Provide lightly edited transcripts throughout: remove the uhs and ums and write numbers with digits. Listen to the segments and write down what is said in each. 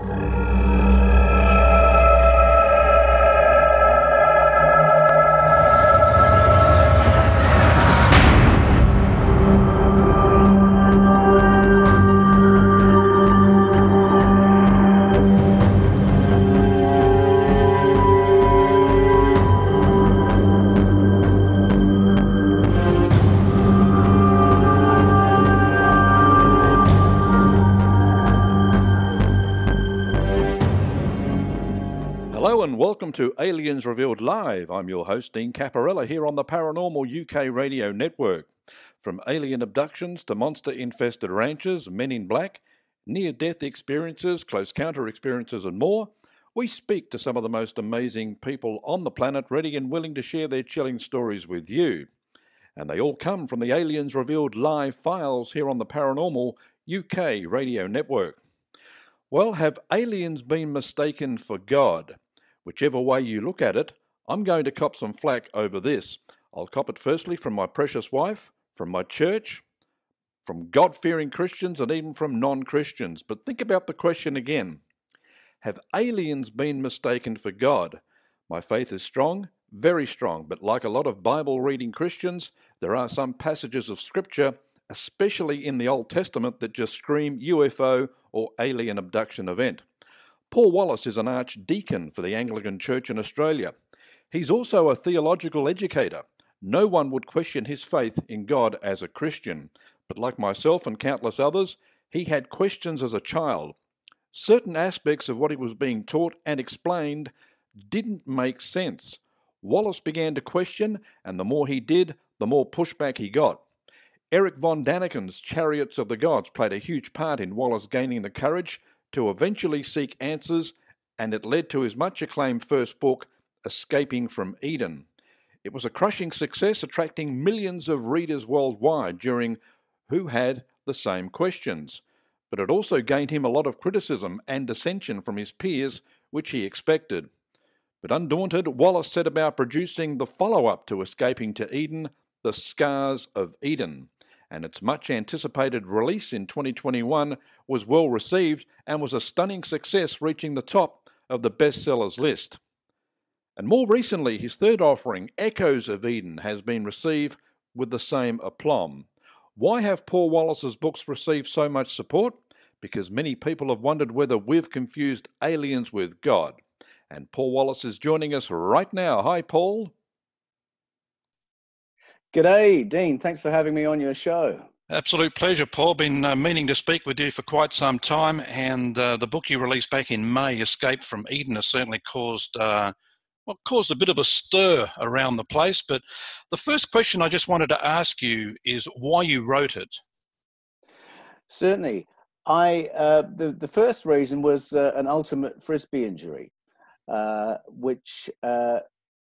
Hello and welcome to Aliens Revealed Live. I'm your host, Dean Caparella, here on the Paranormal UK radio network. From alien abductions to monster-infested ranches, men in black, near-death experiences, close counter experiences and more, we speak to some of the most amazing people on the planet, ready and willing to share their chilling stories with you. And they all come from the Aliens Revealed Live files here on the Paranormal UK radio network. Well, have aliens been mistaken for God? Whichever way you look at it, I'm going to cop some flack over this. I'll cop it firstly from my precious wife, from my church, from God-fearing Christians and even from non-Christians. But think about the question again. Have aliens been mistaken for God? My faith is strong, very strong, but like a lot of Bible-reading Christians, there are some passages of Scripture, especially in the Old Testament, that just scream UFO or alien abduction event. Paul Wallis is an archdeacon for the Anglican Church in Australia. He's also a theological educator. No one would question his faith in God as a Christian, but like myself and countless others, he had questions as a child. Certain aspects of what he was being taught and explained didn't make sense. Wallis began to question, and the more he did, the more pushback he got. Erich von Daniken's Chariots of the Gods played a huge part in Wallis gaining the courage to eventually seek answers, and it led to his much acclaimed first book, Escaping from Eden. It was a crushing success, attracting millions of readers worldwide who had the same questions. But it also gained him a lot of criticism and dissension from his peers, which he expected. But undaunted, Wallis set about producing the follow-up to Escaping to Eden, The Scars of Eden. And its much-anticipated release in 2021 was well received and was a stunning success, reaching the top of the bestsellers list. And more recently, his third offering, Echoes of Eden, has been received with the same aplomb. Why have Paul Wallis's books received so much support? Because many people have wondered whether we've confused aliens with God. And Paul Wallis is joining us right now. Hi, Paul. G'day, Dean. Thanks for having me on your show. Absolute pleasure, Paul. Been meaning to speak with you for quite some time, and the book you released back in May, Escape from Eden, has certainly caused a bit of a stir around the place. But the first question I just wanted to ask you is why you wrote it. Certainly. The first reason was an ultimate frisbee injury, which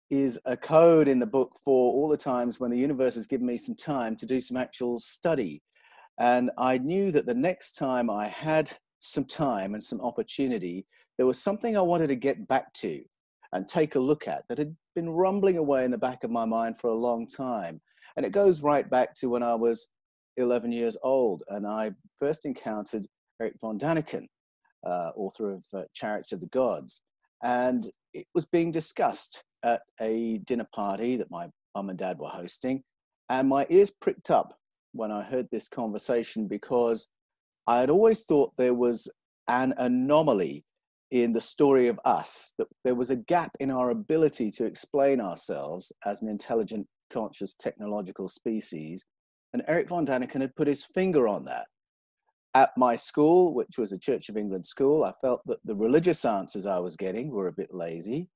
is a code in the book for all the times when the universe has given me some time to do some actual study. And I knew that the next time I had some time and some opportunity, there was something I wanted to get back to and take a look at that had been rumbling away in the back of my mind for a long time. And it goes right back to when I was 11 years old and I first encountered Erich von Daniken, author of Chariots of the Gods. And it was being discussed at a dinner party that my mum and dad were hosting. And my ears pricked up when I heard this conversation, because I had always thought there was an anomaly in the story of us, that there was a gap in our ability to explain ourselves as an intelligent, conscious, technological species. And Erich von Daniken had put his finger on that. At my school, which was a Church of England school, I felt that the religious answers I was getting were a bit lazy.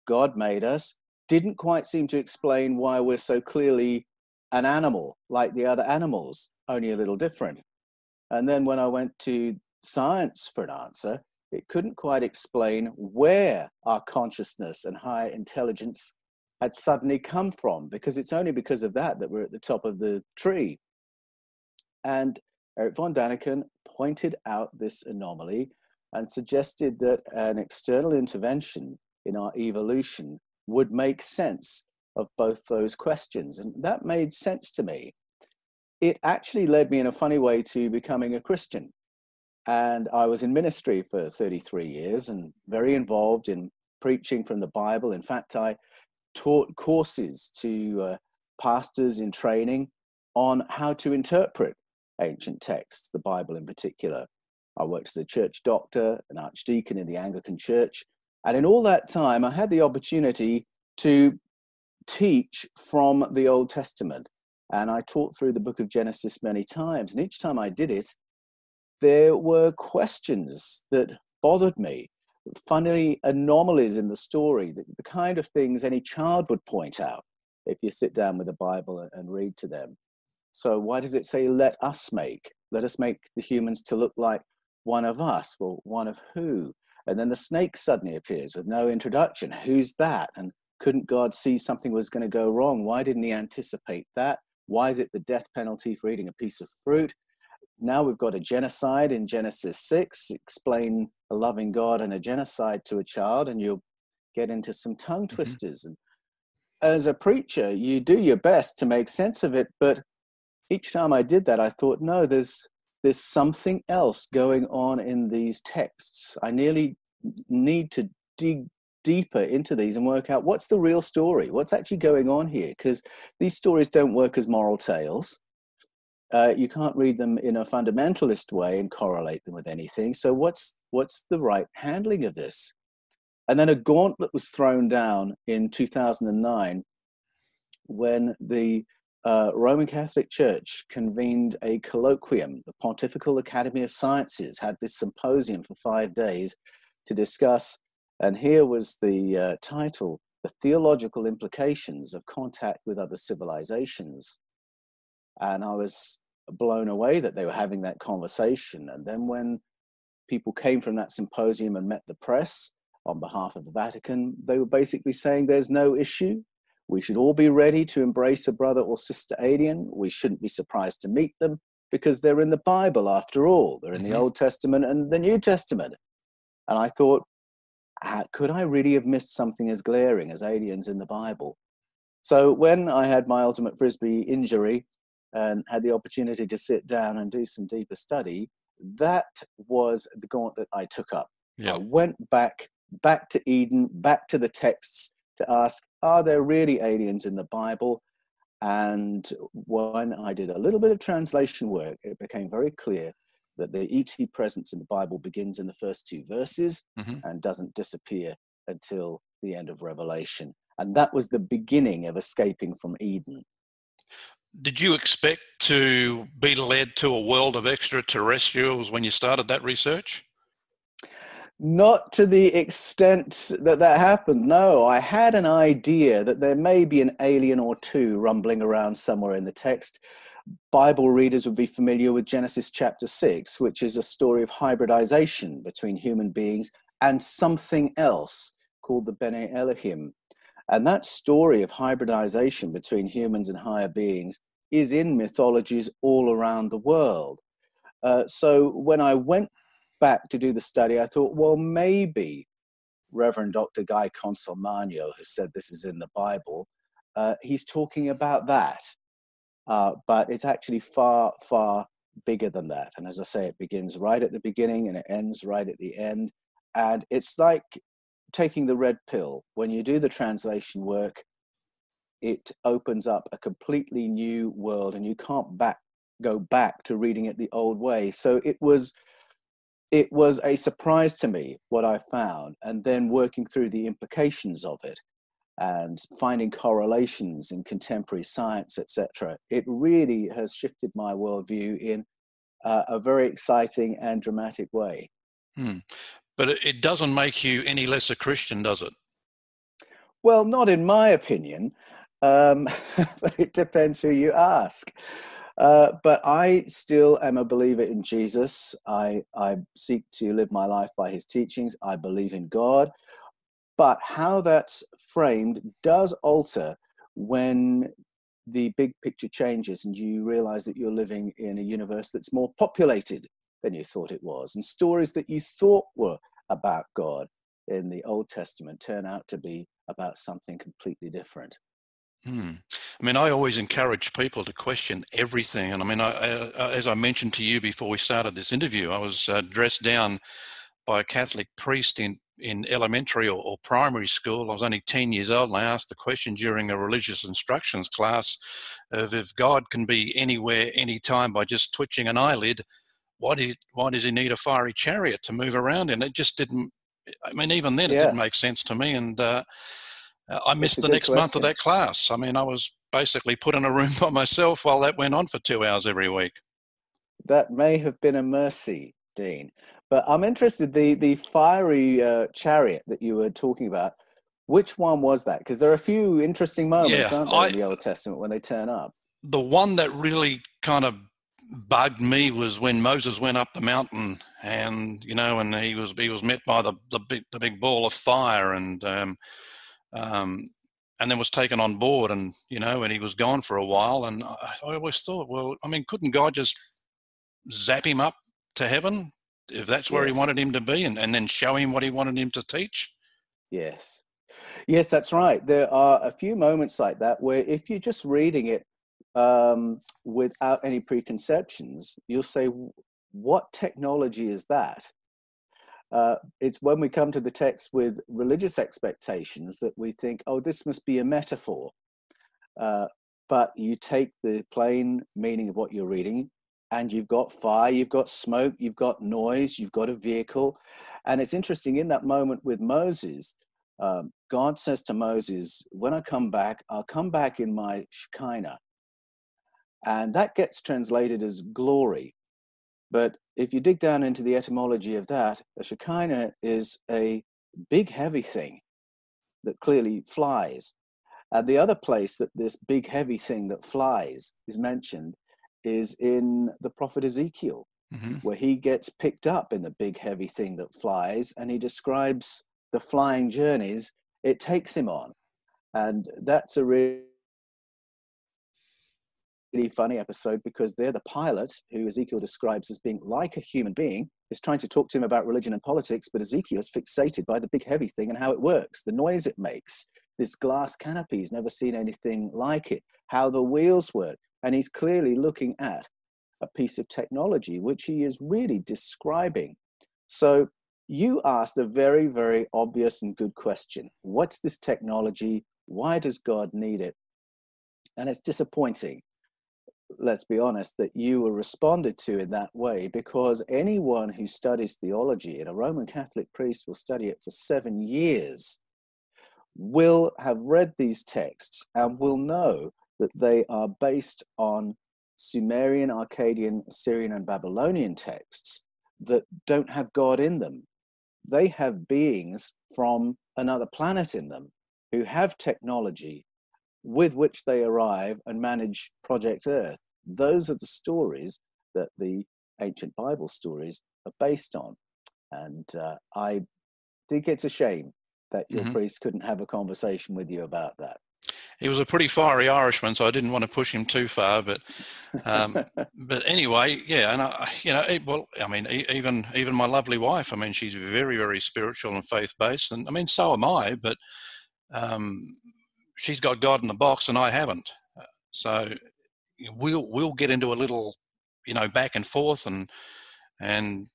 God made us, didn't quite seem to explain why we're so clearly an animal like the other animals, only a little different. And then when I went to science for an answer, it couldn't quite explain where our consciousness and higher intelligence had suddenly come from, because it's only because of that we're at the top of the tree. And Erich von Daniken pointed out this anomaly and suggested that an external intervention in our evolution would make sense of both those questions. And that made sense to me. It actually led me in a funny way to becoming a Christian. And I was in ministry for 33 years and very involved in preaching from the Bible. In fact, I taught courses to pastors in training on how to interpret ancient texts, the Bible in particular. I worked as a church doctor, an archdeacon in the Anglican Church. And in all that time, I had the opportunity to teach from the Old Testament. And I taught through the book of Genesis many times. And each time I did it, there were questions that bothered me, funny anomalies in the story, the kind of things any child would point out if you sit down with the Bible and read to them. So why does it say, let us make the humans to look like one of us? Well, one of who? And then the snake suddenly appears with no introduction. Who's that? And couldn't God see something was going to go wrong? Why didn't he anticipate that? Why is it the death penalty for eating a piece of fruit? Now we've got a genocide in Genesis 6. Explain a loving God and a genocide to a child, and you'll get into some tongue twisters. And as a preacher, you do your best to make sense of it, but each time I did that, I thought, no, there's something else going on in these texts. I nearly need to dig deeper into these and work out what's the real story, what's actually going on here, because these stories don't work as moral tales. You can't read them in a fundamentalist way and correlate them with anything. So what's the right handling of this? And then a gauntlet was thrown down in 2009 when the Roman Catholic Church convened a colloquium. The Pontifical Academy of Sciences had this symposium for 5 days to discuss, and here was the title, The Theological Implications of Contact with Other Civilizations. And I was blown away that they were having that conversation. And then when people came from that symposium and met the press on behalf of the Vatican, they were basically saying there's no issue. We should all be ready to embrace a brother or sister alien. We shouldn't be surprised to meet them because they're in the Bible after all. They're in the Old Testament and the New Testament. And I thought, could I really have missed something as glaring as aliens in the Bible? So when I had my ultimate Frisbee injury and had the opportunity to sit down and do some deeper study, that was the gauntlet I took up. Yep. I went back to Eden, back to the texts to ask, are there really aliens in the Bible? And when I did a little bit of translation work, it became very clear that the ET presence in the Bible begins in the first 2 verses and doesn't disappear until the end of Revelation. And that was the beginning of escaping from Eden. Did you expect to be led to a world of extraterrestrials when you started that research? Not to the extent that happened, no. I had an idea that there may be an alien or two rumbling around somewhere in the text. Bible readers would be familiar with Genesis chapter 6, which is a story of hybridization between human beings and something else called the Bene Elohim. And that story of hybridization between humans and higher beings is in mythologies all around the world. So when I went back to do the study, I thought, well, maybe Reverend Dr. Guy Consolmagno, who said this is in the Bible, he's talking about that. But it's actually far, far bigger than that. And as I say, it begins right at the beginning and it ends right at the end. And it's like taking the red pill. When you do the translation work, it opens up a completely new world and you can't go back to reading it the old way. So it was a surprise to me what I found, and then working through the implications of it and finding correlations in contemporary science, etc. It really has shifted my worldview in a very exciting and dramatic way. But it doesn't make you any less a Christian, does it? Well, not in my opinion, but it depends who you ask. But I still am a believer in Jesus. I seek to live my life by his teachings. I believe in God. But how that's framed does alter when the big picture changes and you realize that you're living in a universe that's more populated than you thought it was. And stories that you thought were about God in the Old Testament turn out to be about something completely different. Hmm. I mean, I always encourage people to question everything. And I mean, as I mentioned to you before we started this interview, I was dressed down by a Catholic priest in elementary or primary school. I was only 10 years old, and I asked the question during a religious instructions class of if God can be anywhere, anytime by just twitching an eyelid, why does he need a fiery chariot to move around in? It just didn't, I mean, even then it didn't Yeah, make sense to me. And I it's missed a the good next month of question. that class. I mean, I was basically put in a room by myself while that went on for 2 hours every week. That may have been a mercy, Dean. But I'm interested, the fiery chariot that you were talking about, which one was that? Because there are a few interesting moments, Yeah, aren't there, in the Old Testament when they turn up? the one that really kind of bugged me was when Moses went up the mountain, and and he was met by the big ball of fire, um, and then was taken on board, and he was gone for a while. And I always thought, well, I mean, couldn't God just zap him up to heaven if that's where he wanted Yes, him to be, and then show him what he wanted him to teach? yes. Yes, that's right. There are a few moments like that where if you're just reading it without any preconceptions, you'll say, what technology is that? It's when we come to the text with religious expectations that we think, oh, this must be a metaphor. Uh, but you take the plain meaning of what you're reading, and you've got fire, you've got smoke, you've got noise, you've got a vehicle. And it's interesting in that moment with Moses, God says to Moses, when I come back, I'll come back in my Shekinah. And that gets translated as glory. But if you dig down into the etymology of that, a Shekinah is a big, heavy thing that clearly flies. And the other place that this big, heavy thing that flies is mentioned is in the prophet Ezekiel, Mm-hmm. where he gets picked up in the big, heavy thing that flies, and he describes the flying journeys it takes him on. And that's a really funny episode because they're the pilot, who Ezekiel describes as being like a human being, is trying to talk to him about religion and politics, but Ezekiel is fixated by the big heavy thing and how it works, the noise it makes. This glass canopy, he's never seen anything like it, how the wheels work. And he's clearly looking at a piece of technology, which he is really describing. So you asked a very, very obvious and good question. What's this technology? Why does God need it? And it's disappointing, let's be honest, that you were responded to in that way, because anyone who studies theology, and a Roman Catholic priest will study it for 7 years, will have read these texts and will know that they are based on Sumerian, Akkadian, Assyrian, and Babylonian texts that don't have God in them. They have beings from another planet in them who have technology with which they arrive and manage Project Earth. Those are the stories that the ancient Bible stories are based on. And I think it's a shame that your Mm-hmm. priest couldn't have a conversation with you about that. He was a pretty fiery Irishman, so I didn't want to push him too far. But um, but anyway, yeah, and well, I mean, even my lovely wife, I mean, she's very, very spiritual and faith based, and I mean, so am I. But um, she's got God in the box, and I haven't. So we'll get into a little, back and forth, and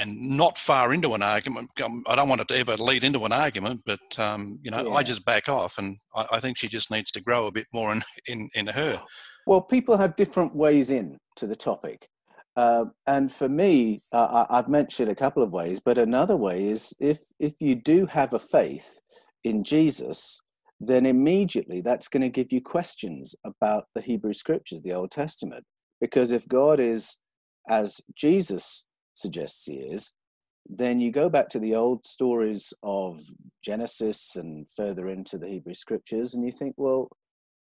not far into an argument. I don't want it to ever lead into an argument, but I Yeah. just back off, and I think she just needs to grow a bit more in her. Well, people have different ways in to the topic. And for me, I've mentioned a couple of ways, but another way is if you do have a faith in Jesus, then immediately that's going to give you questions about the Hebrew scriptures, the Old Testament. Because if God is as Jesus suggests he is, then you go back to the old stories of Genesis and further into the Hebrew scriptures, and you think, well,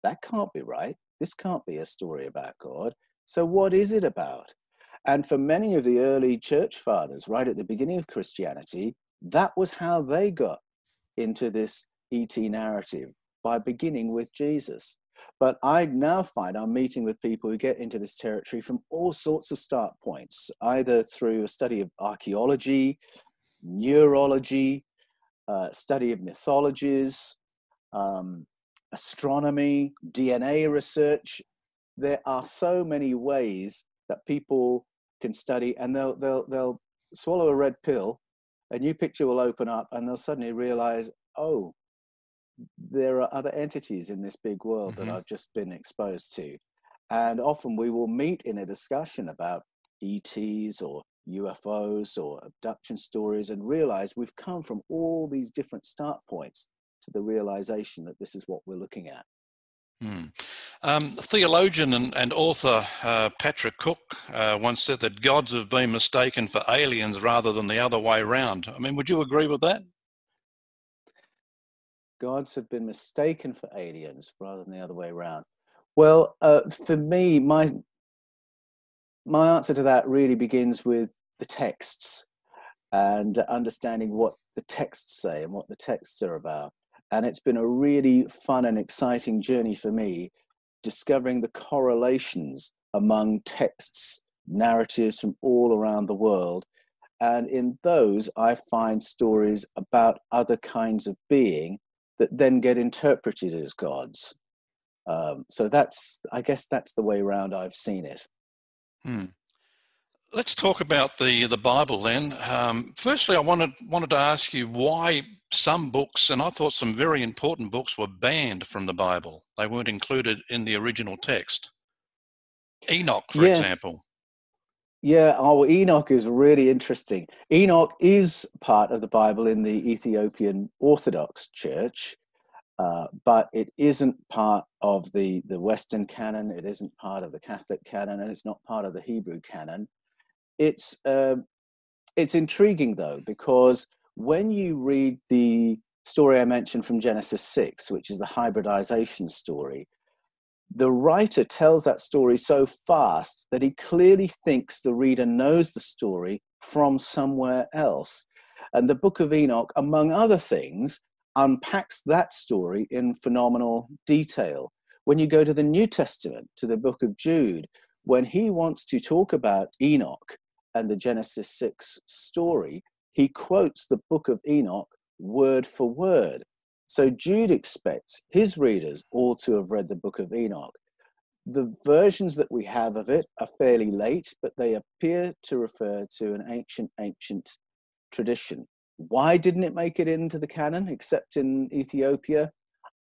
that can't be right. This can't be a story about God. So, what is it about? And for many of the early church fathers, right at the beginning of Christianity, that was how they got into this ET narrative, by beginning with Jesus. But I now find I'm meeting with people who get into this territory from all sorts of start points, either through a study of archaeology, neurology, study of mythologies, um, astronomy, DNA research. There are so many ways that people can study, and they'll swallow a red pill, a new picture will open up, and they'll suddenly realize, oh, there are other entities in this big world that I've just been exposed to. And often we will meet in a discussion about ETs or UFOs or abduction stories and realize we've come from all these different start points to the realization that this is what we're looking at. Theologian and author Patrick Cook once said that gods have been mistaken for aliens rather than the other way around. I mean, would you agree with that? Gods have been mistaken for aliens rather than the other way around. Well, for me, my answer to that really begins with the texts and understanding what the texts say and what the texts are about. And it's been a really fun and exciting journey for me, discovering the correlations among texts, narratives from all around the world. And in those, I find stories about other kinds of being that then get interpreted as gods. So I guess that's the way around I've seen it. Let's talk about the Bible then. Firstly, I wanted to ask you why some books, and I thought some very important books, were banned from the Bible. They weren't included in the original text. Enoch, for example. Yeah, Enoch is really interesting. Enoch is part of the Bible in the Ethiopian Orthodox Church, but it isn't part of the Western canon. It isn't part of the Catholic canon, and it's not part of the Hebrew canon. It's intriguing, though, because when you read the story I mentioned from Genesis 6, which is the hybridization story, the writer tells that story so fast that he clearly thinks the reader knows the story from somewhere else. And the Book of Enoch, among other things, unpacks that story in phenomenal detail. When you go to the New Testament, to the book of Jude, when he wants to talk about Enoch and the Genesis 6 story, he quotes the Book of Enoch word for word. So Jude expects his readers all to have read the Book of Enoch. The versions that we have of it are fairly late, but they appear to refer to an ancient tradition. Why didn't it make it into the canon, except in Ethiopia?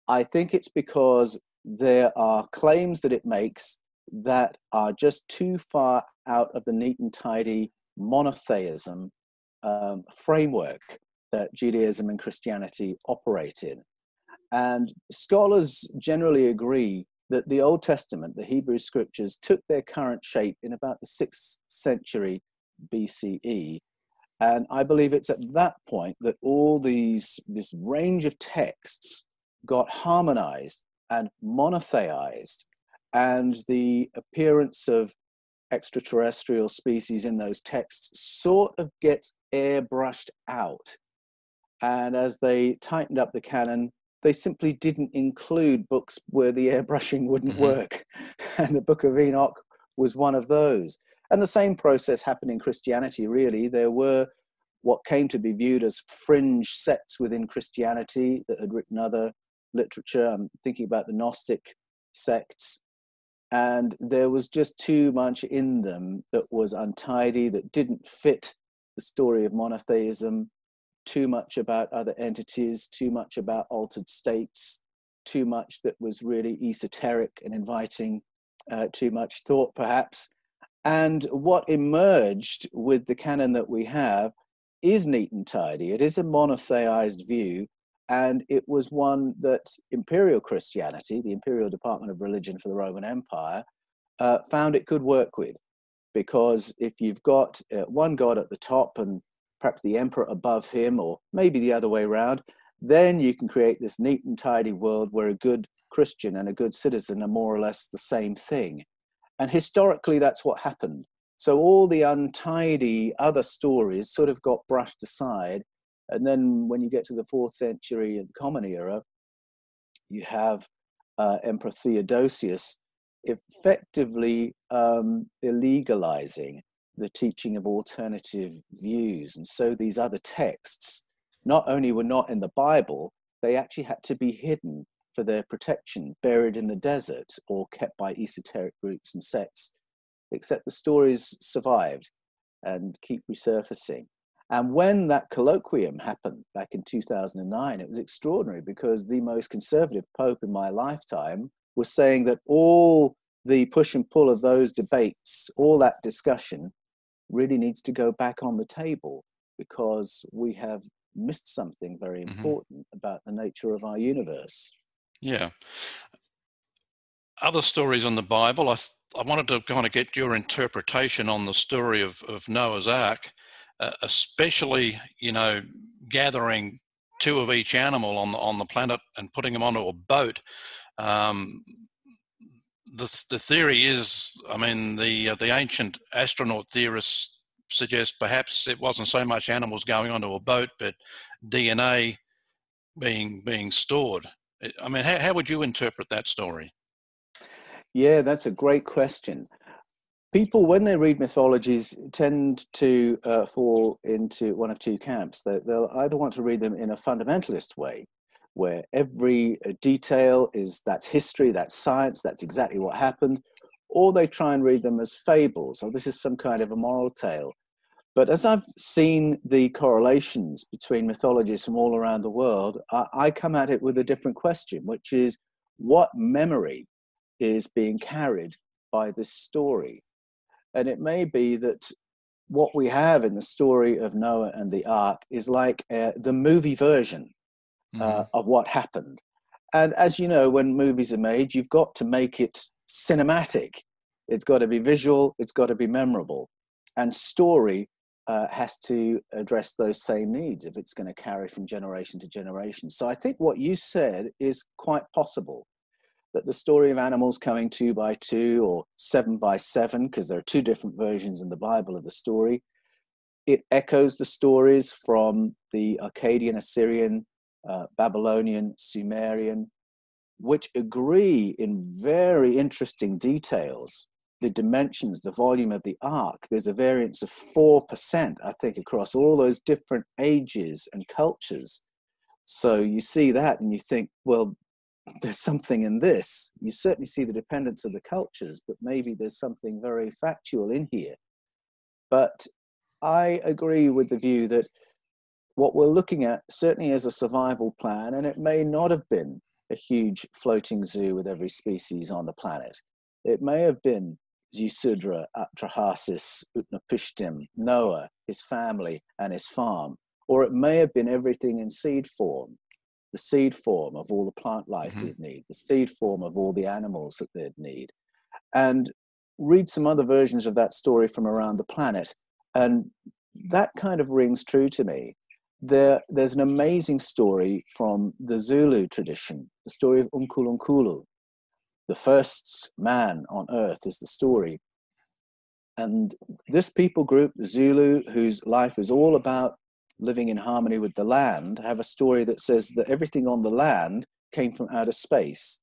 I think it's because there are claims that it makes that are just too far out of the neat and tidy monotheism framework that Judaism and Christianity operate in. And scholars generally agree that the Old Testament, the Hebrew scriptures, took their current shape in about the 6th century BCE. And I believe it's at that point that all this range of texts got harmonized and monotheized, and the appearance of extraterrestrial species in those texts sort of gets airbrushed out. And as they tightened up the canon, they simply didn't include books where the airbrushing wouldn't work. And the Book of Enoch was one of those. And the same process happened in Christianity, really. There were what came to be viewed as fringe sects within Christianity that had written other literature. I'm thinking about the Gnostic sects. And there was just too much in them that was untidy, that didn't fit the story of monotheism. Too much about other entities, too much about altered states, too much that was really esoteric and inviting too much thought, perhaps. And what emerged with the canon that we have is neat and tidy. It is a monotheized view, and it was one that Imperial Christianity, the Imperial Department of Religion for the Roman Empire, found it could work with. Because if you've got one god at the top and perhaps the emperor above him, or maybe the other way around, then you can create this neat and tidy world where a good Christian and a good citizen are more or less the same thing. And historically, that's what happened. So all the untidy other stories sort of got brushed aside. And then when you get to the 4th century of the Common Era, you have Emperor Theodosius effectively illegalizing the teaching of alternative views. And so these other texts not only were not in the Bible, they actually had to be hidden for their protection, buried in the desert or kept by esoteric groups and sects, except the stories survived and keep resurfacing. And when that colloquium happened back in 2009, it was extraordinary because the most conservative pope in my lifetime was saying that all the push and pull of those debates, all that discussion really needs to go back on the table because we have missed something very important about the nature of our universe. Yeah. Other stories in the Bible, I wanted to kind of get your interpretation on the story of Noah's Ark, especially, you know, gathering two of each animal on the planet and putting them onto a boat. The theory is, I mean, the ancient astronaut theorists suggest perhaps it wasn't so much animals going onto a boat, but DNA being stored. I mean, how would you interpret that story? Yeah, that's a great question. People, when they read mythologies, tend to fall into one of two camps. They'll either want to read them in a fundamentalist way, where every detail that's history, that's science, that's exactly what happened, or they try and read them as fables, or this is some kind of a moral tale. But as I've seen the correlations between mythologies from all around the world, I come at it with a different question, which is what memory is being carried by this story? And it may be that what we have in the story of Noah and the Ark is like the movie version of what happened. And as you know, when movies are made, you've got to make it cinematic. It's got to be visual, it's got to be memorable. And story has to address those same needs if it's going to carry from generation to generation. So I think what you said is quite possible, that the story of animals coming 2 by 2 or 7 by 7, because there are two different versions in the Bible of the story, it echoes the stories from the Akkadian, Assyrian, Babylonian, Sumerian, which agree in very interesting details. The dimensions, the volume of the ark, there's a variance of 4%, I think, across all those different ages and cultures. So you see that and you think, well, there's something in this. You certainly see the dependence of the cultures, but maybe there's something very factual in here. But I agree with the view that what we're looking at certainly is a survival plan, and it may not have been a huge floating zoo with every species on the planet. It may have been Zeusudra, Atrahasis, Utnapishtim, Noah, his family, and his farm. Or it may have been everything in seed form, the seed form of all the plant life you'd need, the seed form of all the animals that they'd need. And read some other versions of that story from around the planet, and that kind of rings true to me. There's an amazing story from the Zulu tradition, the story of Unkulunkulu. The first man on earth is the story. And this people group, the Zulu, whose life is all about living in harmony with the land, have a story that says that everything on the land came from outer space,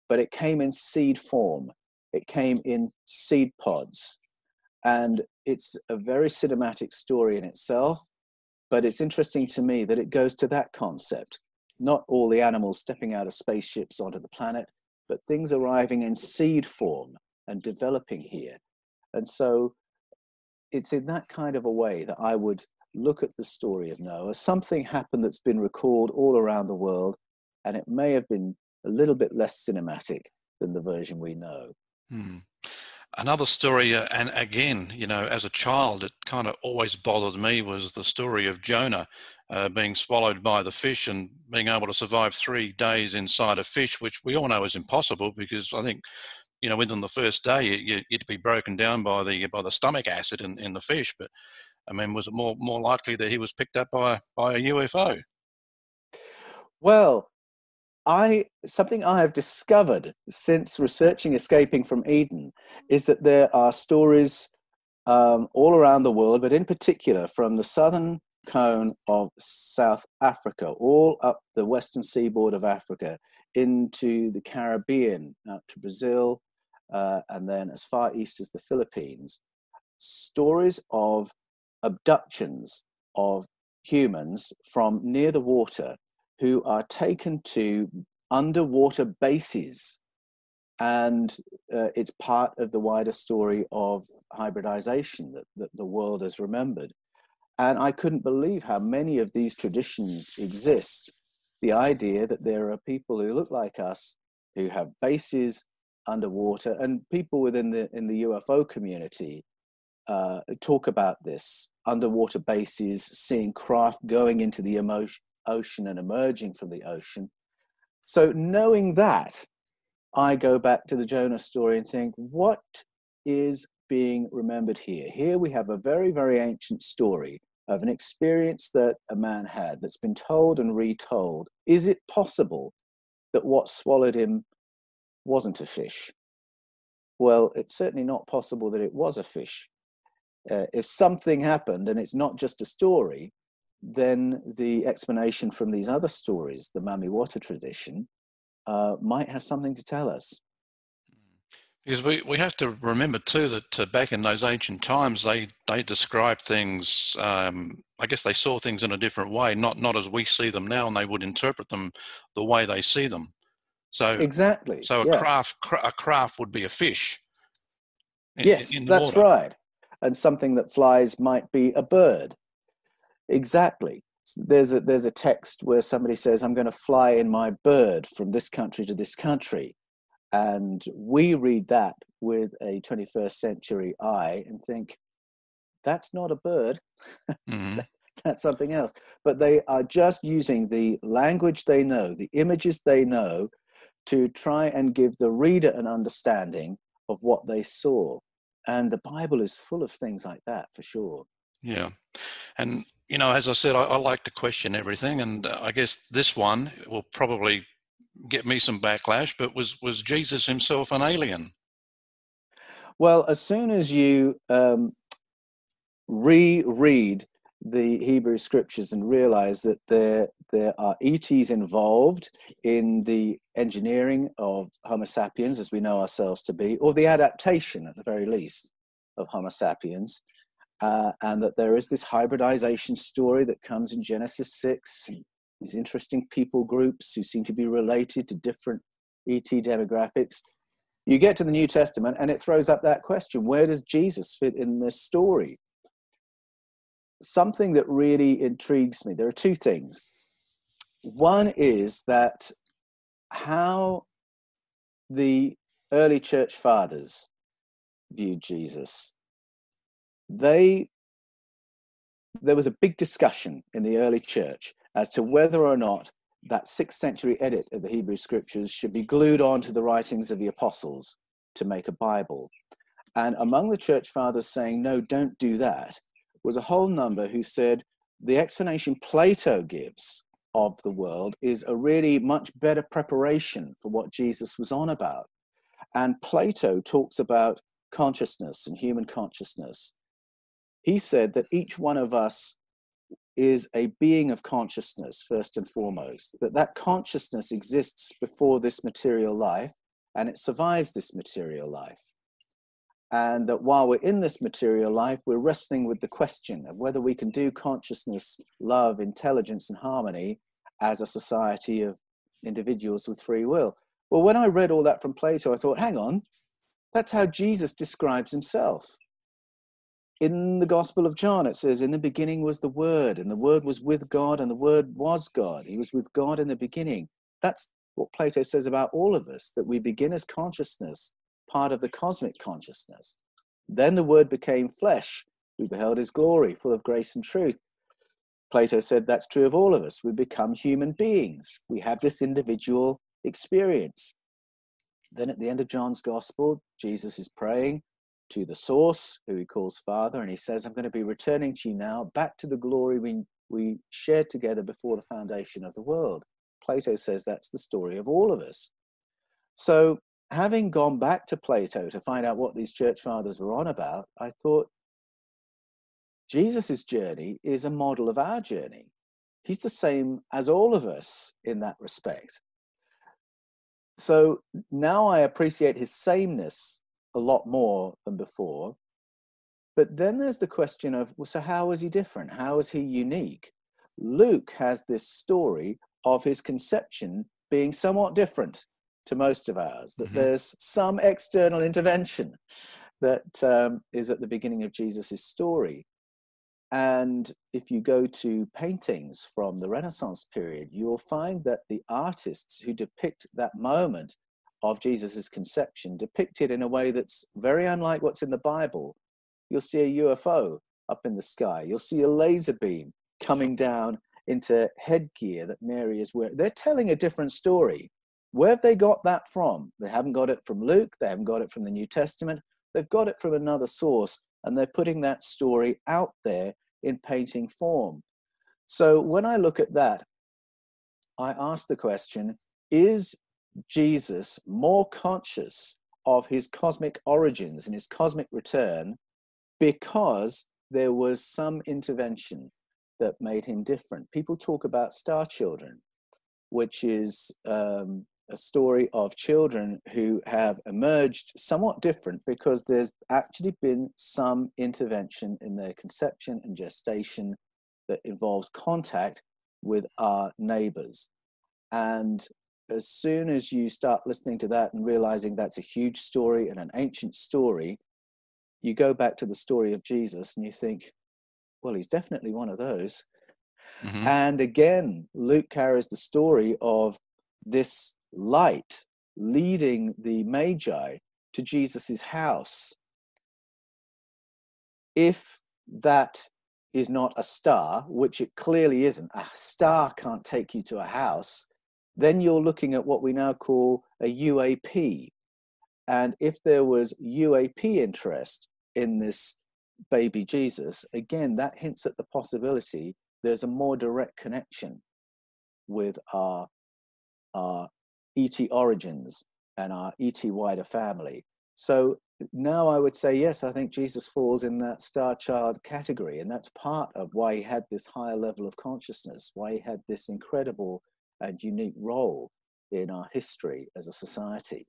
but it came in seed form. It came in seed pods. And it's a very cinematic story in itself, but it's interesting to me that it goes to that concept. Not all the animals stepping out of spaceships onto the planet, but things arriving in seed form and developing here. And so it's in that kind of a way that I would look at the story of Noah. Something happened that's been recalled all around the world, and it may have been a little bit less cinematic than the version we know. Another story, and again, you know, as a child, it kind of always bothered me, was the story of Jonah being swallowed by the fish and being able to survive 3 days inside a fish, which we all know is impossible because I think, you know, within the first day, you'd be broken down by the stomach acid in the fish. But I mean, was it more likely that he was picked up by a UFO? Well, something I have discovered since researching Escaping from Eden is that there are stories all around the world, but in particular from the southern cone of South Africa, all up the western seaboard of Africa, into the Caribbean, out to Brazil, and then as far east as the Philippines. Stories of abductions of humans from near the water who are taken to underwater bases. And it's part of the wider story of hybridization that the world has remembered. And I couldn't believe how many of these traditions exist. The idea that there are people who look like us, who have bases underwater, and people within in the UFO community talk about this, underwater bases, seeing craft going into the ocean and emerging from the ocean. So knowing that, I go back to the Jonah story and think, what is being remembered here? Here we have a very, very ancient story of an experience that a man had that's been told and retold. Is it possible that what swallowed him wasn't a fish? Well, it's certainly not possible that it was a fish. If something happened and it's not just a story, then the explanation from these other stories, the Mamiwata tradition, might have something to tell us. Because we have to remember too that back in those ancient times, they described things, I guess they saw things in a different way, not as we see them now, and they would interpret them the way they see them. So exactly. So a craft would be a fish. Yes, that's water. right. And something that flies might be a bird. Exactly. There's a text where somebody says, I'm going to fly in my bird from this country to this country. And we read that with a 21st century eye and think, that's not a bird. Mm-hmm. That's something else. But they are just using the language they know, the images they know, to try and give the reader an understanding of what they saw. And the Bible is full of things like that, for sure. Yeah. And, you know, as I said, I like to question everything. And I guess this one will probably get me some backlash, but was Jesus himself an alien? Well, as soon as you reread the Hebrew scriptures and realize that there are ETs involved in the engineering of Homo sapiens as we know ourselves to be, or the adaptation at the very least of Homo sapiens, and that there is this hybridization story that comes in Genesis 6, these interesting people groups who seem to be related to different ET demographics. You get to the New Testament and it throws up that question, where does Jesus fit in this story? Something that really intrigues me, there are two things. One is that how the early church fathers viewed Jesus. There was a big discussion in the early church as to whether or not that 6th century edit of the Hebrew scriptures should be glued onto the writings of the apostles to make a Bible. And among the church fathers saying, no, don't do that, was a whole number who said the explanation Plato gives of the world is a really much better preparation for what Jesus was on about. And Plato talks about consciousness and human consciousness. He said that each one of us is a being of consciousness, first and foremost, that consciousness exists before this material life and it survives this material life. And that while we're in this material life, we're wrestling with the question of whether we can do consciousness, love, intelligence, and harmony as a society of individuals with free will. Well, when I read all that from Plato, I thought, hang on, that's how Jesus describes himself. In the Gospel of John, it says, in the beginning was the Word, and the Word was with God, and the Word was God. He was with God in the beginning. That's what Plato says about all of us, that we begin as consciousness, part of the cosmic consciousness. Then the Word became flesh. We beheld his glory, full of grace and truth. Plato said that's true of all of us. We become human beings. We have this individual experience. Then at the end of John's Gospel, Jesus is praying to the source, who he calls Father, and he says, I'm going to be returning to you now, back to the glory we shared together before the foundation of the world. Plato says that's the story of all of us. So having gone back to Plato to find out what these church fathers were on about, I thought, Jesus's journey is a model of our journey. He's the same as all of us in that respect. So now I appreciate his sameness a lot more than before. But then there's the question of, well, so how is he different? How is he unique? Luke has this story of his conception being somewhat different to most of ours, that there's some external intervention that is at the beginning of Jesus's story. And if you go to paintings from the Renaissance period, you'll find that the artists who depict that moment of Jesus's conception depict it in a way that's very unlike what's in the Bible. You'll see a UFO up in the sky. You'll see a laser beam coming down into headgear that Mary is wearing. They're telling a different story. Where have they got that from? They haven't got it from Luke. They haven't got it from the New Testament. They've got it from another source, and they're putting that story out there in painting form. So when I look at that, I ask the question, is Jesus more conscious of his cosmic origins and his cosmic return because there was some intervention that made him different? People talk about star children, which is a story of children who have emerged somewhat different because there's actually been some intervention in their conception and gestation that involves contact with our neighbors. And as soon as you start listening to that and realizing that's a huge story and an ancient story, you go back to the story of Jesus and you think, well, he's definitely one of those. And again, Luke carries the story of this light leading the Magi to Jesus's house. If that is not a star, which it clearly isn't, a star can't take you to a house, then you're looking at what we now call a UAP. And if there was UAP interest in this baby Jesus, again, that hints at the possibility there's a more direct connection with our ET origins and our ET wider family. So now I would say, yes, I think Jesus falls in that star child category. And that's part of why he had this higher level of consciousness, why he had this incredible and unique role in our history as a society.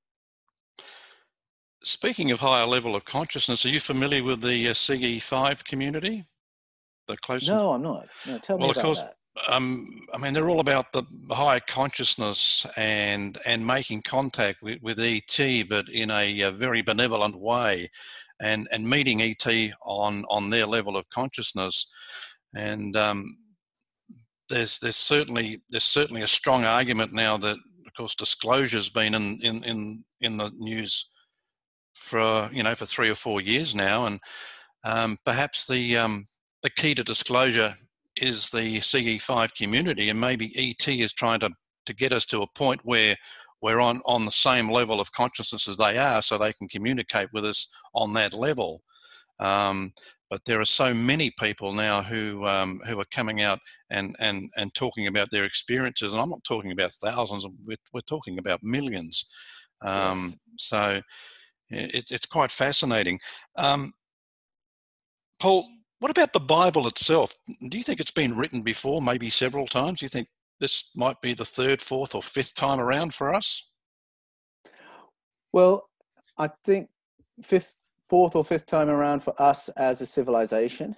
Speaking of higher level of consciousness, are you familiar with the CE5 community? No, I'm not. No, tell me about that. I mean, they're all about the higher consciousness and making contact with ET, but in a very benevolent way, and meeting ET on their level of consciousness. And there's certainly a strong argument now that, of course, disclosure's been in the news for 3 or 4 years now, and perhaps the key to disclosure is the CE5 community, and maybe ET is trying to get us to a point where we're on the same level of consciousness as they are, so they can communicate with us on that level. But there are so many people now who are coming out and talking about their experiences, and I'm not talking about thousands, we're talking about millions. Yes. So it's quite fascinating. Paul, what about the Bible itself? Do you think it's been written before, maybe several times? Do you think this might be the 3rd, 4th, or 5th time around for us? Well, I think 4th or 5th time around for us as a civilization.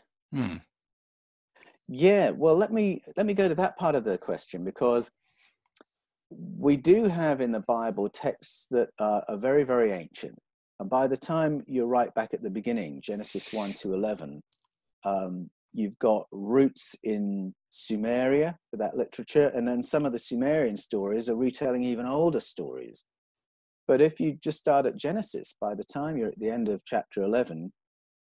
Yeah, well, let me go to that part of the question, because we do have in the Bible texts that are very, very ancient. And by the time you're right back at the beginning, Genesis 1 to 11, you've got roots in Sumeria for that literature, and then some of the Sumerian stories are retelling even older stories. But if you just start at Genesis, by the time you're at the end of chapter 11,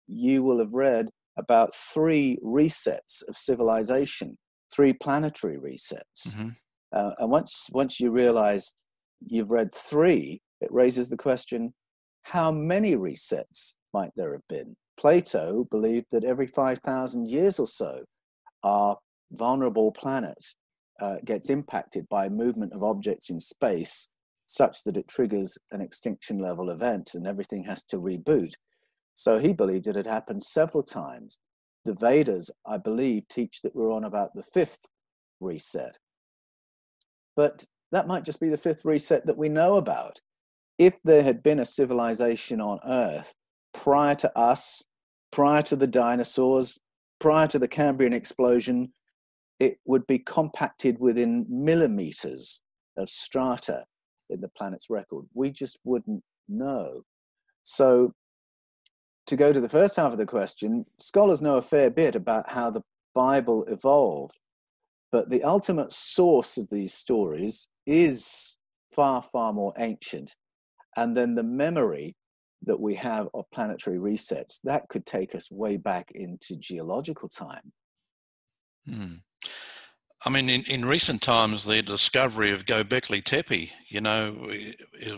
you will have read about 3 resets of civilization, 3 planetary resets. And once you realize you've read 3, it raises the question, how many resets might there have been? Plato believed that every 5,000 years or so, our vulnerable planet gets impacted by movement of objects in space, such that it triggers an extinction level event and everything has to reboot. So he believed it had happened several times. The Vedas, I believe, teach that we're on about the 5th reset. But that might just be the 5th reset that we know about. If there had been a civilization on Earth prior to us, prior to the dinosaurs, prior to the Cambrian explosion, it would be compacted within millimeters of strata in the planet's record. We just wouldn't know. So to go to the first half of the question, scholars know a fair bit about how the Bible evolved, but the ultimate source of these stories is far, far more ancient. And then the memory that we have of planetary resets, that could take us way back into geological time. I mean, in recent times, the discovery of Göbekli Tepe, is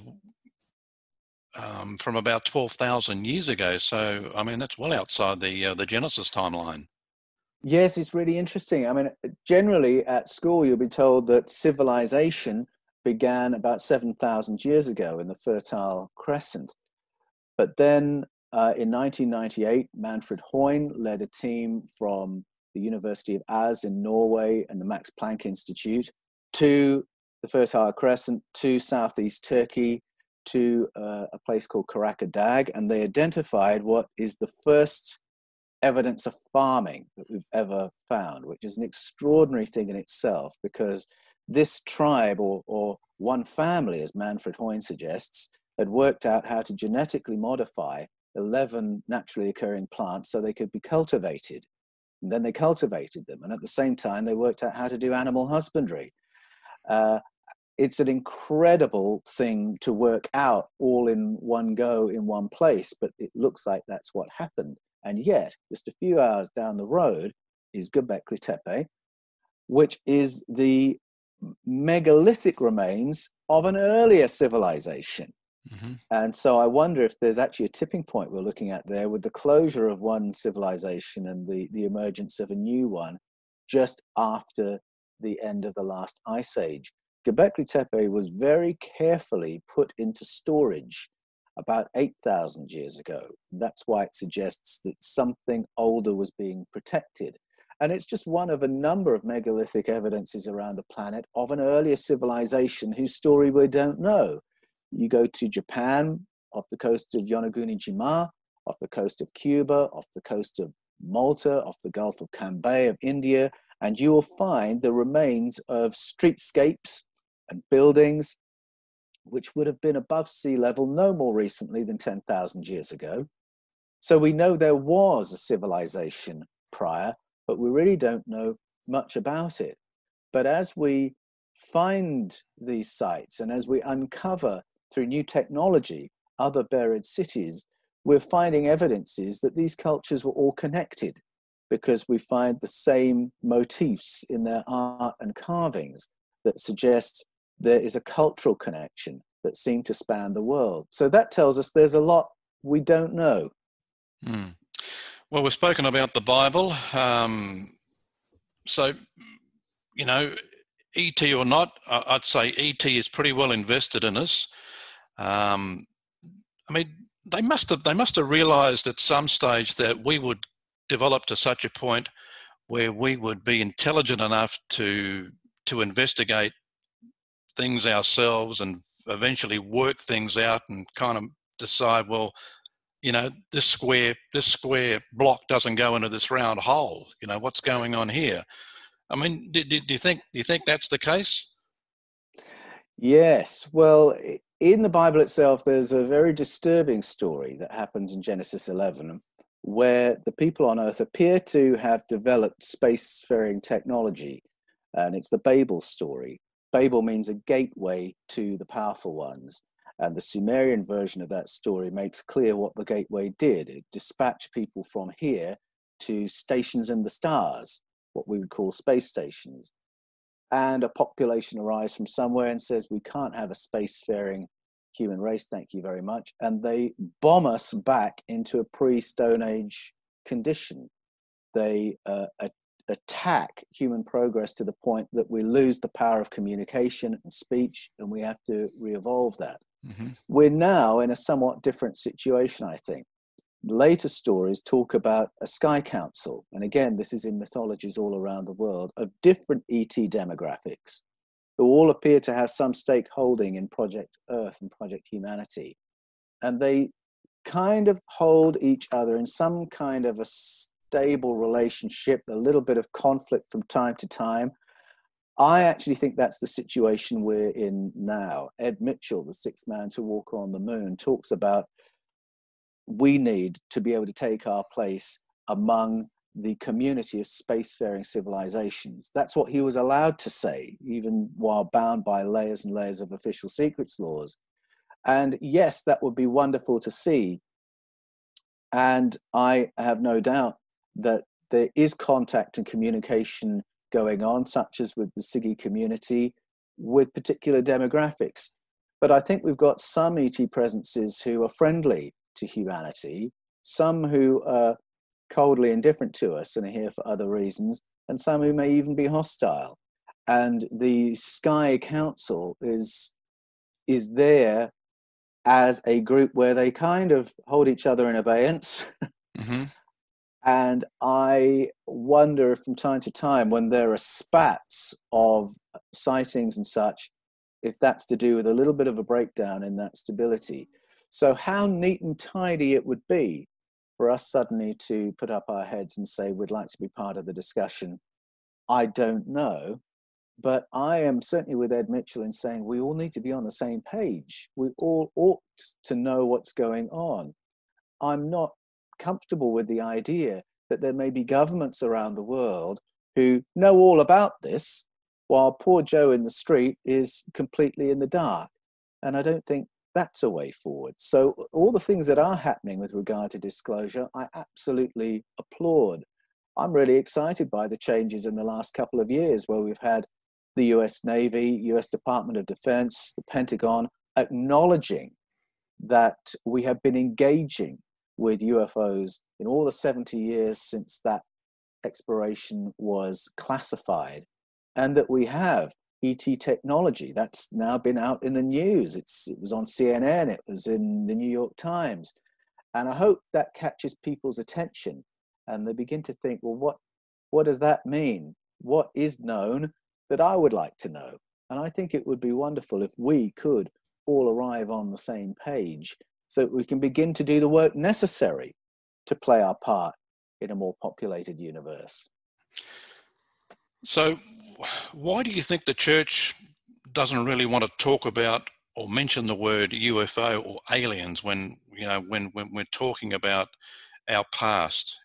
from about 12,000 years ago. So, I mean, that's well outside the Genesis timeline. Yes, it's really interesting. I mean, generally at school, you'll be told that civilization began about 7,000 years ago in the Fertile Crescent. But then in 1998, Manfred Hoyne led a team from the University of Ås in Norway and the Max Planck Institute to the Fertile Crescent, to southeast Turkey, to a place called Karakodag, and they identified what is the first evidence of farming that we've ever found, which is an extraordinary thing in itself, because this tribe, or one family, as Manfred Hoyne suggests, had worked out how to genetically modify 11 naturally occurring plants so they could be cultivated. And then they cultivated them, and at the same time they worked out how to do animal husbandry. It's an incredible thing to work out all in one go in one place, but it looks like that's what happened. And yet, just a few hours down the road is Göbekli Tepe, which is the megalithic remains of an earlier civilization. Mm-hmm. And so I wonder if there's actually a tipping point we're looking at there with the closure of one civilization and the emergence of a new one just after the end of the last ice age. Göbekli Tepe was very carefully put into storage about 8,000 years ago. That's why it suggests that something older was being protected. And it's just one of a number of megalithic evidences around the planet of an earlier civilization whose story we don't know. You go to Japan, off the coast of Yonaguni-Jima, off the coast of Cuba, off the coast of Malta, off the Gulf of Cambay of India, and you will find the remains of streetscapes and buildings which would have been above sea level no more recently than 10,000 years ago. So we know there was a civilization prior, but we really don't know much about it. But as we find these sites and as we uncover through new technology other buried cities, we're finding evidences that these cultures were all connected, because we find the same motifs in their art and carvings that suggest there is a cultural connection that seemed to span the world. So that tells us there's a lot we don't know. Well, we've spoken about the Bible. So, ET or not, I'd say ET is pretty well invested in us. I mean, they must have realized at some stage that we would develop to such a point where we would be intelligent enough to investigate things ourselves and eventually work things out and kind of decide, well, this square block doesn't go into this round hole. What's going on here? I mean, do you think that's the case? Yes. Well, in the Bible itself, there's a very disturbing story that happens in Genesis 11, where the people on Earth appear to have developed spacefaring technology, and it's the Babel story. Babel means a gateway to the powerful ones, and the Sumerian version of that story makes clear what the gateway did. It dispatched people from here to stations in the stars, what we would call space stations. And a population arrives from somewhere and says, we can't have a spacefaring human race, thank you very much. And they bomb us back into a pre-Stone Age condition. They attack human progress to the point that we lose the power of communication and speech, and we have to re-evolve that. Mm-hmm. We're now in a somewhat different situation, I think. Later stories talk about a sky council, and again, this is in mythologies all around the world, of different ET demographics who all appear to have some stakeholding in Project Earth and Project Humanity. And they kind of hold each other in some kind of a stable relationship, a little bit of conflict from time to time. I actually think that's the situation we're in now. Ed Mitchell, the sixth man to walk on the moon, talks about we need to be able to take our place among the community of spacefaring civilizations. That's what he was allowed to say, even while bound by layers and layers of official secrets laws. And yes, that would be wonderful to see. And I have no doubt that there is contact and communication going on, such as with the Siggy community, with particular demographics. But I think we've got some ET presences who are friendly to humanity, some who are coldly indifferent to us and are here for other reasons, and some who may even be hostile. And the Sky Council is there as a group where they kind of hold each other in abeyance. Mm-hmm. And I wonder if from time to time, when there are spats of sightings and such, if that's to do with a little bit of a breakdown in that stability. So how neat and tidy it would be for us suddenly to put up our heads and say, we'd like to be part of the discussion, I don't know. But I am certainly with Ed Mitchell in saying we all need to be on the same page. We all ought to know what's going on. I'm not comfortable with the idea that there may be governments around the world who know all about this, while poor Joe in the street is completely in the dark. And I don't think that's a way forward. So all the things that are happening with regard to disclosure, I absolutely applaud. I'm really excited by the changes in the last couple of years where we've had the US Navy, US Department of Defense, the Pentagon acknowledging that we have been engaging with UFOs in all the 70 years since that exploration was classified, and that we have ET technology that's now been out in the news. It was on CNN, it was in the New York Times. And I hope that catches people's attention and they begin to think, well, what does that mean? What is known that I would like to know? And I think it would be wonderful if we could all arrive on the same page so that we can begin to do the work necessary to play our part in a more populated universe. So why do you think the church doesn't really want to talk about or mention the word UFO or aliens when we're talking about our past?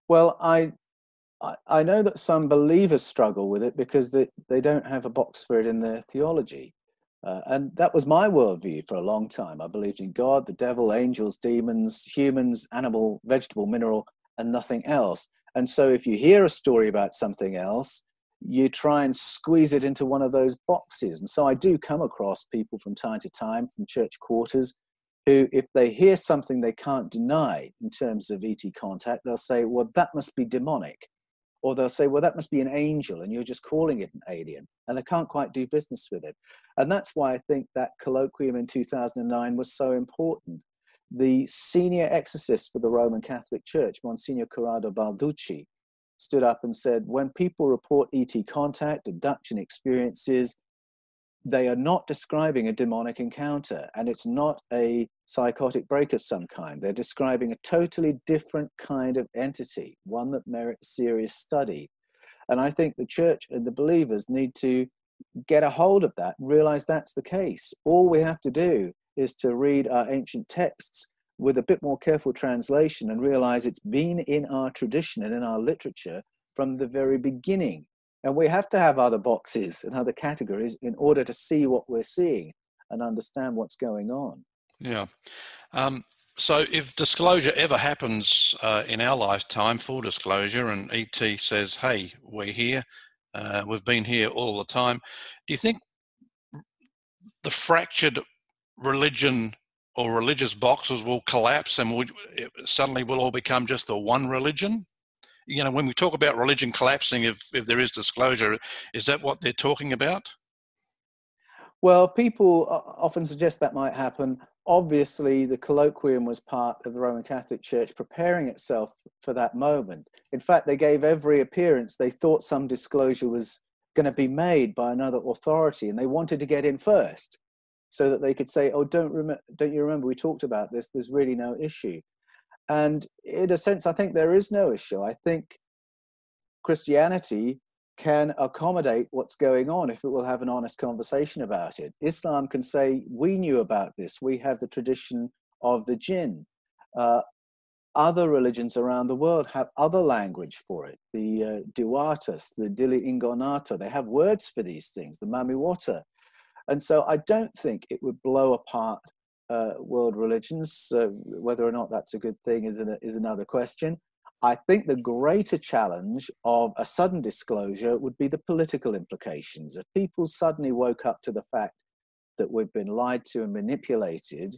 Well, I know that some believers struggle with it because they don't have a box for it in their theology. And that was my worldview for a long time. I believed in God, the devil, angels, demons, humans, animal, vegetable, mineral, and nothing else. And so if you hear a story about something else, you try and squeeze it into one of those boxes. And so I do come across people from time to time from church quarters who, if they hear something they can't deny in terms of ET contact, they'll say, well, that must be demonic. Or they'll say, well, that must be an angel and you're just calling it an alien. And they can't quite do business with it. And that's why I think that colloquium in 2009 was so important. The senior exorcist for the Roman Catholic Church, Monsignor Corrado Balducci, stood up and said, when people report ET contact, abduction experiences, they are not describing a demonic encounter, and it's not a psychotic break of some kind. They're describing a totally different kind of entity, one that merits serious study. And I think the church and the believers need to get a hold of that and realize that's the case. All we have to do is to read our ancient texts with a bit more careful translation and realize it's been in our tradition and in our literature from the very beginning. And we have to have other boxes and other categories in order to see what we're seeing and understand what's going on. Yeah. So if disclosure ever happens in our lifetime, full disclosure, and ET says, hey, we're here, we've been here all the time, do you think the fractured religion or religious boxes will collapse and suddenly we'll all become just the one religion? You know, when we talk about religion collapsing, if there is disclosure, is that what they're talking about? Well, people often suggest that might happen. Obviously, the colloquium was part of the Roman Catholic Church preparing itself for that moment. In fact, they gave every appearance. They thought some disclosure was going to be made by another authority, and they wanted to get in first so that they could say, oh, don't you remember we talked about this? There's really no issue. And in a sense, I think there is no issue. I think Christianity can accommodate what's going on if it will have an honest conversation about it. Islam can say, we knew about this. We have the tradition of the jinn. Other religions around the world have other language for it. The Duatas, the Dili Ingonato, they have words for these things, the Mamiwata. And so I don't think it would blow apart world religions. Whether or not that's a good thing is another question. I think the greater challenge of a sudden disclosure would be the political implications. If people suddenly woke up to the fact that we've been lied to and manipulated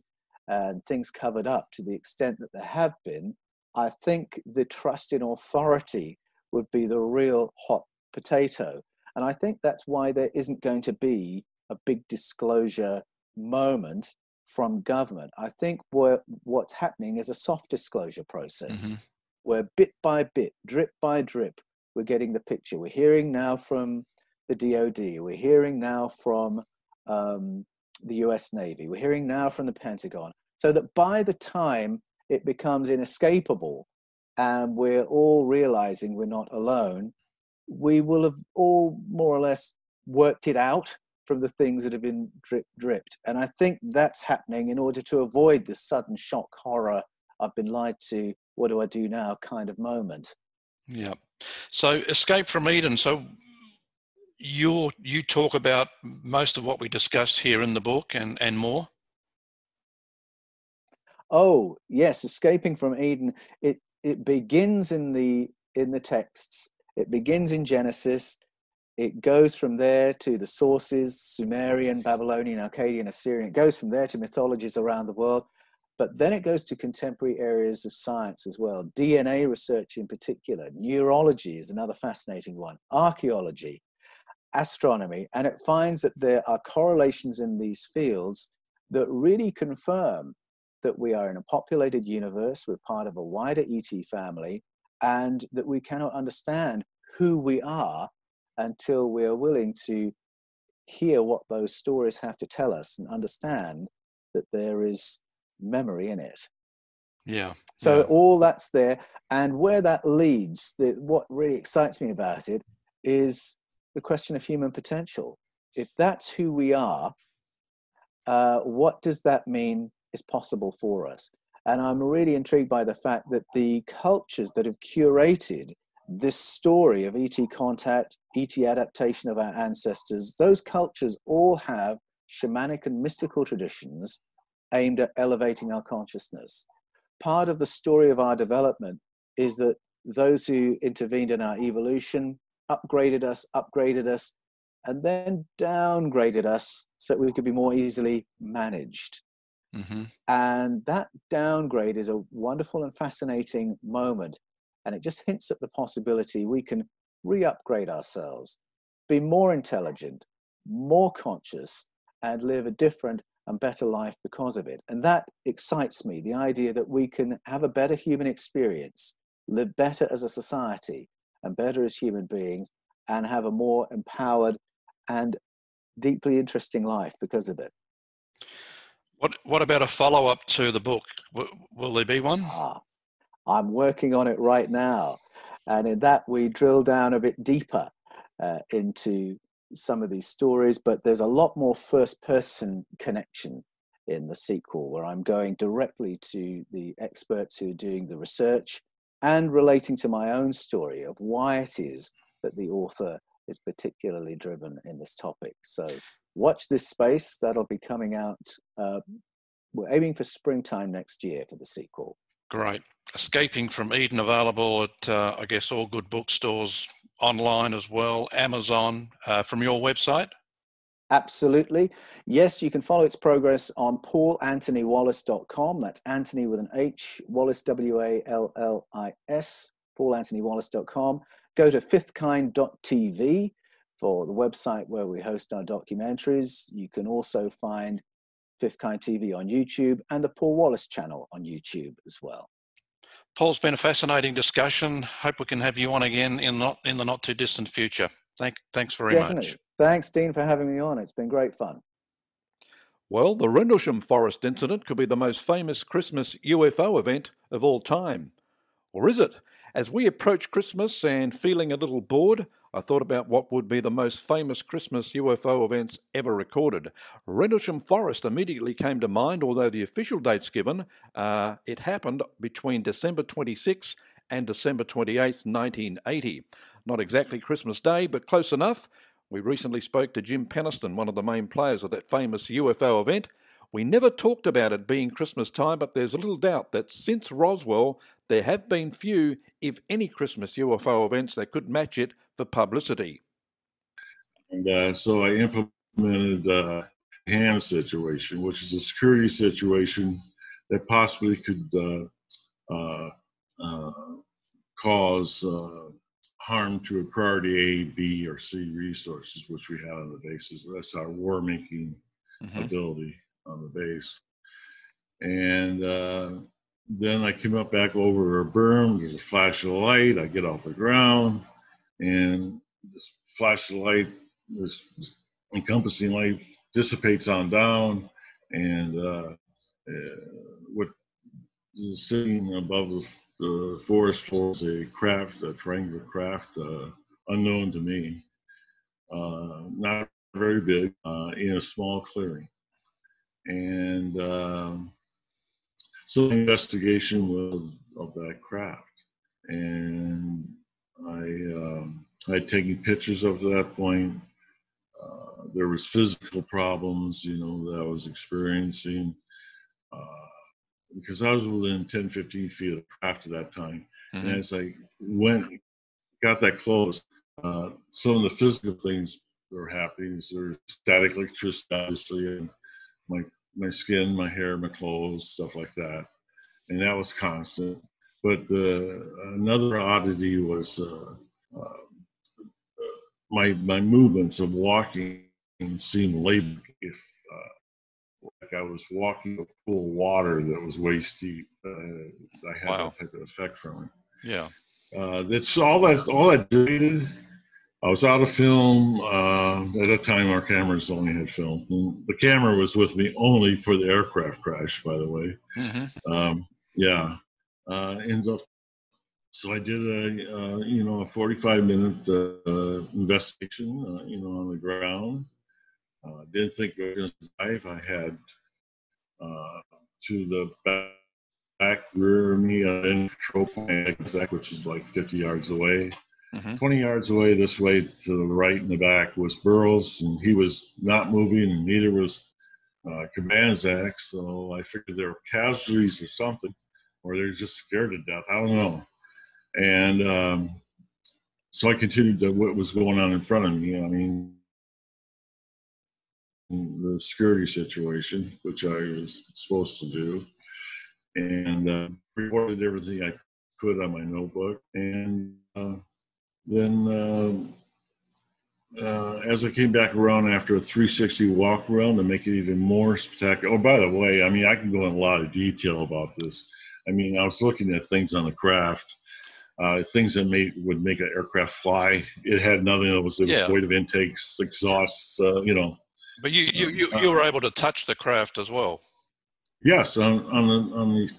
and things covered up to the extent that there have been, I think the trust in authority would be the real hot potato. And I think that's why there isn't going to be a big disclosure moment from government. I think what's happening is a soft disclosure process, where bit by bit, drip by drip, we're getting the picture. We're hearing now from the DOD. We're hearing now from the US Navy. We're hearing now from the Pentagon. So that by the time it becomes inescapable and we're all realizing we're not alone, we will have all more or less worked it out from the things that have been dripped. And I think that's happening in order to avoid this sudden shock, horror, I've been lied to, what do I do now kind of moment. Yeah. So Escape from Eden. So you talk about most of what we discussed here in the book and more. Oh yes, Escaping from Eden. It begins in the texts. It begins in Genesis. It goes from there to the sources, Sumerian, Babylonian, Akkadian, Assyrian. It goes from there to mythologies around the world. But then it goes to contemporary areas of science as well. DNA research in particular. Neurology is another fascinating one. Archaeology, astronomy. And it finds that there are correlations in these fields that really confirm that we are in a populated universe, we're part of a wider ET family, and that we cannot understand who we are until we are willing to hear what those stories have to tell us and understand that there is memory in it. Yeah. So all that's there. And where that leads, what really excites me about it is the question of human potential. If that's who we are, what does that mean is possible for us? And I'm really intrigued by the fact that the cultures that have curated this story of ET contact, ET adaptation of our ancestors, those cultures all have shamanic and mystical traditions aimed at elevating our consciousness. Part of the story of our development is that those who intervened in our evolution upgraded us, and then downgraded us so that we could be more easily managed. And that downgrade is a wonderful and fascinating moment. And it just hints at the possibility we can re-upgrade ourselves, be more intelligent, more conscious, and live a different and better life because of it. And that excites me, the idea that we can have a better human experience, live better as a society and better as human beings, and have a more empowered and deeply interesting life because of it. What about a follow-up to the book? Will there be one? I'm working on it right now. And in that, we drill down a bit deeper into some of these stories, but there's a lot more first-person connection in the sequel, where I'm going directly to the experts who are doing the research and relating to my own story of why it is that the author is particularly driven in this topic. So watch this space. That'll be coming out. We're aiming for springtime next year for the sequel. Great. Escaping from Eden, available at, I guess, all good bookstores, online as well, Amazon, from your website? Absolutely. Yes, you can follow its progress on paulanthonywallis.com. That's Anthony with an H, Wallis, W-A-L-L-I-S, paulanthonywallis.com. Go to fifthkind.tv for the website where we host our documentaries. You can also find Fifth Kind TV on YouTube and the Paul Wallis channel on YouTube as well. Paul's been a fascinating discussion. Hope we can have you on again in the not too distant future. Thanks very much. Thanks, Dean, for having me on. It's been great fun. Well, the Rendlesham Forest incident could be the most famous Christmas UFO event of all time. Or is it? As we approach Christmas and feeling a little bored, I thought about what would be the most famous Christmas UFO events ever recorded. Rendlesham Forest immediately came to mind, although the official dates given, it happened between December 26 and December 28th, 1980. Not exactly Christmas Day, but close enough. We recently spoke to Jim Peniston, one of the main players of that famous UFO event. We never talked about it being Christmas time, but there's little doubt that since Roswell, there have been few, if any, Christmas UFO events that could match it for publicity. And so I implemented a hand situation, which is a security situation that possibly could cause harm to a priority A, B, or C resources, which we had on the bases. That's our war-making ability on the base. And then I came up back over a berm. There's a flash of light. I get off the ground, and this flash of light, this encompassing light, dissipates on down, and what is sitting above the forest floor is a craft, a triangular craft, unknown to me, not very big, in a small clearing. And so the investigation was of that craft, and I had taken pictures up to that point. There was physical problems, that I was experiencing because I was within 10, 15 feet of the craft at that time. And as I got that close, some of the physical things that were happening. There's static electricity, obviously, and my skin, my hair, my clothes, stuff like that. And that was constant. But another oddity was my movements of walking seemed labored. If like I was walking a pool of water that was waist deep, I had that type of effect from it. Yeah. That's all that did. I was out of film. At that time, our cameras only had film. And the camera was with me only for the aircraft crash, by the way. Yeah. And so I did a 45-minute investigation, on the ground. Didn't think I was going to survive. I had to the back rear of me in control point, which is like 50 yards away. 20 yards away this way to the right in the back was Burroughs, and he was not moving, and neither was Kamanzak. So I figured there were casualties or something, or they're just scared to death. I don't know. And so I continued to what was going on in front of me. I mean, the security situation, which I was supposed to do, and recorded everything I could on my notebook. And then as I came back around after a 360 walk around to make it even more spectacular. Oh, by the way, I mean, I can go in a lot of detail about this. I mean, I was looking at things on the craft, things that would make an aircraft fly. It had nothing. It was void of intakes, exhausts, But you were able to touch the craft as well. Yes, on the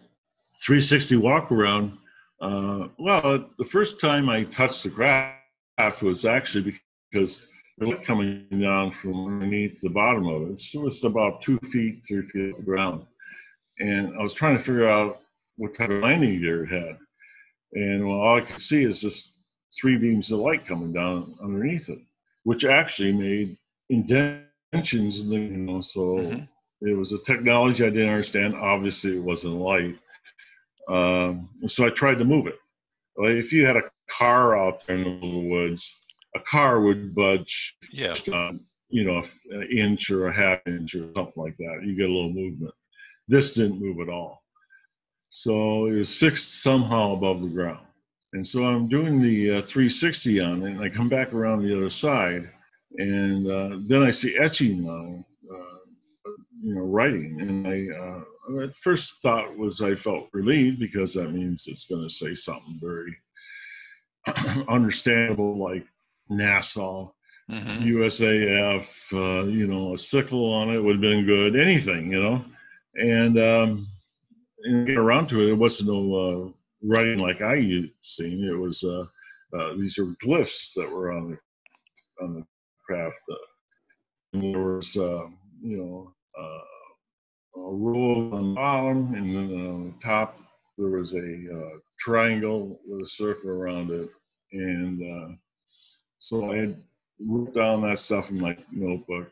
360 walk around. Well, the first time I touched the craft was actually because the light coming down from underneath the bottom of it. It was about 2 feet, 3 feet off the ground. And I was trying to figure out what type of landing gear it had. And all I could see is just 3 beams of light coming down underneath it, which actually made indentions, so it was a technology I didn't understand. Obviously, it wasn't light. So I tried to move it. Like if you had a car out there in the middle of the woods, a car would budge, an inch or a half inch or something like that. You get a little movement. This didn't move at all. So it was fixed somehow above the ground. And so I'm doing the 360 on it, and I come back around the other side, and then I see etching on writing. And I at first thought was I felt relieved because that means it's going to say something very understandable, like NASA, USAF, a sickle on it would have been good, anything, And get around to it, it wasn't no writing like I used seen. It was these are glyphs that were on the craft. And there was, a roll on the bottom, and then on the top there was a triangle with a circle around it. And so I had wrote down that stuff in my notebook.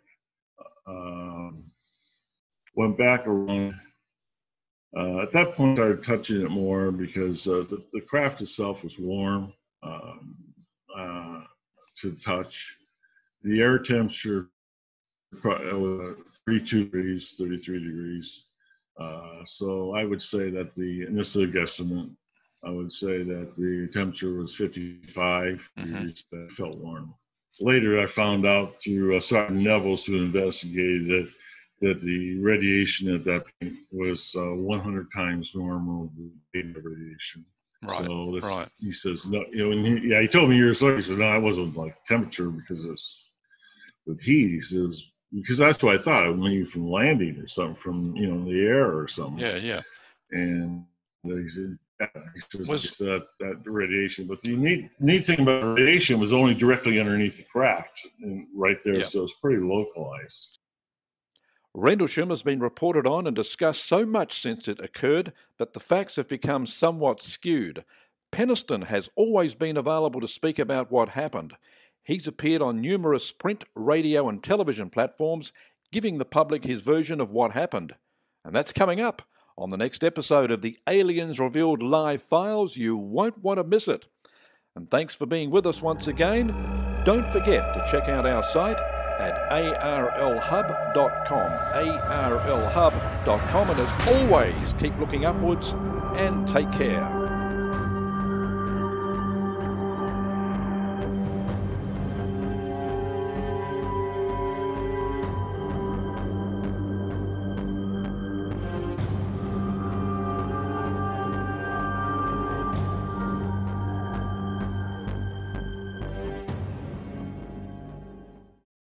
Went back around. At that point, I started touching it more because the craft itself was warm to the touch. The air temperature was 32 degrees, 33 degrees. So I would say that and this is a guesstimate, I would say that the temperature was 55 degrees. That felt warm. Later, I found out through Sergeant Nevels, who investigated that the radiation at that point was 100 times normal beta radiation. Right. So right. He says no. And he told me years later. He said, "No, it wasn't like temperature because it's with heat." He says, because that's what I thought when you from landing or something, from the air or something. Yeah. And he said, it's that radiation. But the neat thing about radiation was only directly underneath the craft and right there, so it's pretty localized. Rendlesham has been reported on and discussed so much since it occurred that the facts have become somewhat skewed. Penniston has always been available to speak about what happened. He's appeared on numerous print, radio and television platforms, giving the public his version of what happened. And that's coming up on the next episode of the Aliens Revealed Live Files. You won't want to miss it. And thanks for being with us once again. Don't forget to check out our site at arlhub.com, arlhub.com. And as always, keep looking upwards and take care.